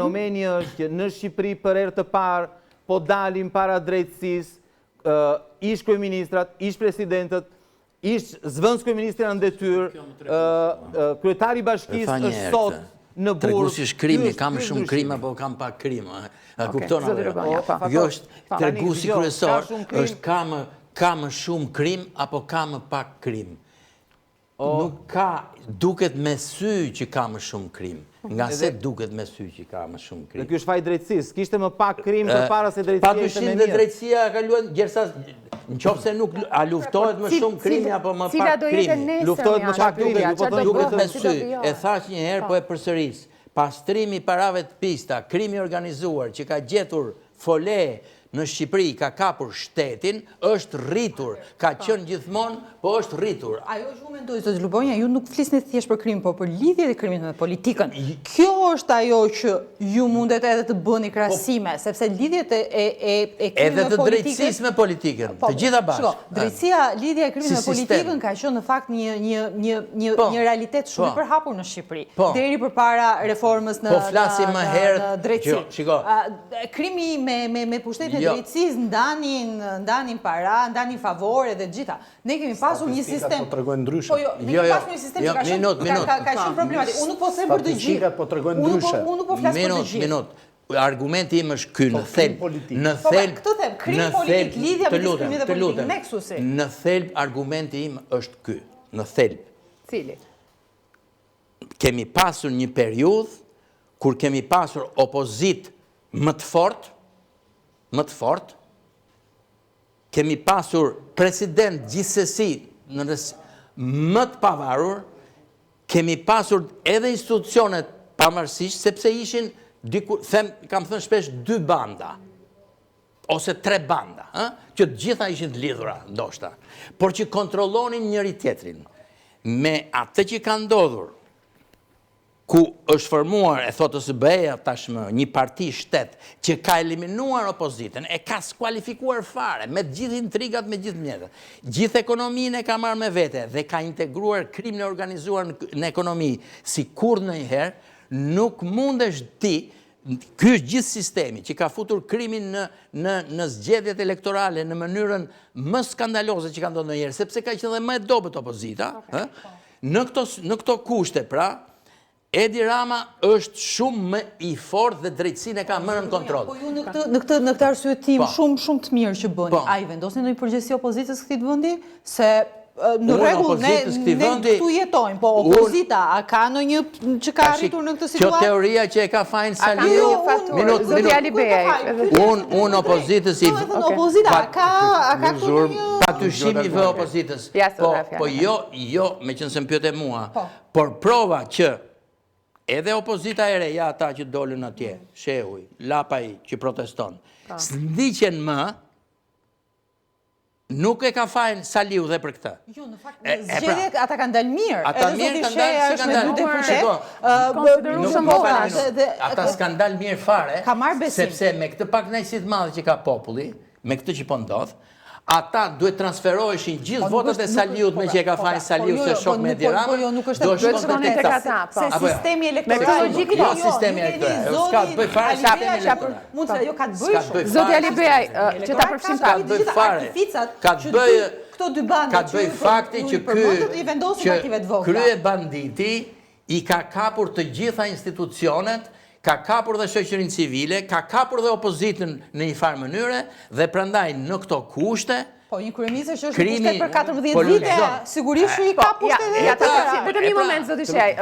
Fenomeni është që në Shqipëri për herë të parë po dalim para drejtësisë, ish kryeministrat, ish presidentët, ish zvëndës kryeministra në detyrë, kryetari i bashkisë është sot në burg. Treguesi është krimi, kam shumë krim apo kam pak krim? A kupton apo? Jo është treguesi kryesor, është kam shumë krim apo kam pak krim? Nuk ka, duket me sy që ka më shumë krim. Nga se duket me sy që ka më shumë krim. Dhe kjo është faj drejtësisë. Kishte më pak krim për para se drejtësia ishte me mirë. Pa dyshim dhe drejtësia ka luan, gjersa në qofë se nuk a luftohet më shumë krimi apo më pak krimi. Luftohet më pak krimi. Duket me sy. E thash një herë, po e përsëris. Pastrimi parave të pista, krimi organizuar që ka gjetur fole në Shqipëri, ka kapur shtetin, është rritur. Ka qenë gjithmonë, po është rritur. Ajo që u mendoj, Zoti Lubonja, ju nuk flisni thjesht për krim, po për lidhje të krimit me politikën. Kjo është ajo që ju mundet edhe të bëni krahasime, sepse lidhjet e krimit me politikën... Edhe të drejtësisë me politikën, të gjitha bashkë. Drejtësia, lidhja e krimit me politikën ka qenë në fakt një realitet shumë i përhapur në Shqipëri. Deri përpara reformës në drejtësi. Krimi me pushtetin drejtësisë ndanin para, ndanin favore dhe gjitha. Ne kemi pasur një sistem... Po tregojnë ndryshe. Ne kemi pasur një sistem që ka shumë problematik. Unë nuk po them për të gjithë. Statistikat po tregojnë ndryshe. Unë nuk po flas për të gjithë. Minut. Argumenti im është ky në thelb. Këtë them, krim politik, lidhja me diskriminim dhe politik, nexusi. Në thelb argumenti im është ky. Në thelb. Cili? Kemi pasur një periudhë kur kemi pasur opozitë më të fortë, kemi pasur president gjithsesi më të pavarur, kemi pasur edhe institucionet pavarësisht, sepse ishin, kam thënë shpesh, 2 banda, ose 3 banda, që të gjitha ishin të lidhura, ndoshta, por që kontrollonin njëri tjetrin. Me atë që ka ndodhur, ku është formuar, e thotë OSBE-ja tashmë, një parti shtet, që ka eliminuar opozitën, e ka skualifikuar fare, me gjithë intrigat, me gjithë mjetët. Gjithë ekonominë e ka marrë me vete, dhe ka integruar krimin e organizuar në ekonomi, si kur në njëherë, nuk mundesh ti, ky është gjithë sistemi, që ka futur krimin në zgjedhjet elektorale, në mënyrën më skandaloze që ka ndodhur ndonjëherë, sepse ka qenë dhe më e dobët opozita, në këto kushte, pra, Edi Rama është shumë më i fortë dhe drejtësinë e ka mërë në kontrol. Po ju në këtë arsyetim shumë të mirë që bëni, a i vendosni ndonjë përgjegjësi opozitës këtij vendi, se në rregull ne këtu jetojmë, po opozita a ka ndonjë që ka arritur në këtë situatë? Kjo teoria që e ka fajin Saliu, unë opozitës i opozita a ka ndonjë patyshimi vë opozitës. Po jo, meqense më pyete mua, por prova që edhe opozita e reja, ata që dolën atje, Shehuj, Lapaj që proteston, s'ndiqen më, nuk e ka fajin Saliu dhe për këtë. Jo, në fakt, zgjedhjet ata kanë dalë mirë. Ata mirë kanë dalë, si kanë dalë. Ata s'kan dalë mirë fare, sepse me këtë pak nëjësit madhe që ka populli, me këtë që po ndodh, ata duhet transferoheshin gjithë votat e Saliut me që e ka fajnë Saliut se shok me Edi Rama. Po jo, nuk është se sistemi elektoral. Jo sistemi elektoral. Ska të bëj fare sistemi elektoral. Mund se jo ka të bëj shumë. Zoti Alibeaj, që ta përfshim Ka të bëj fare. Ka të bëj fakti që krye banditi i ka kapur të gjitha institucionet, ka kapur dhe shoqërinë civile, ka kapur dhe opozitën në një farë mënyre, dhe prandaj në këto kushte... Po, një kryeministër që është në pushtet për 14 vite, sigurisht që i ka pushtet dhe... Vetëm një moment, zoti Shej.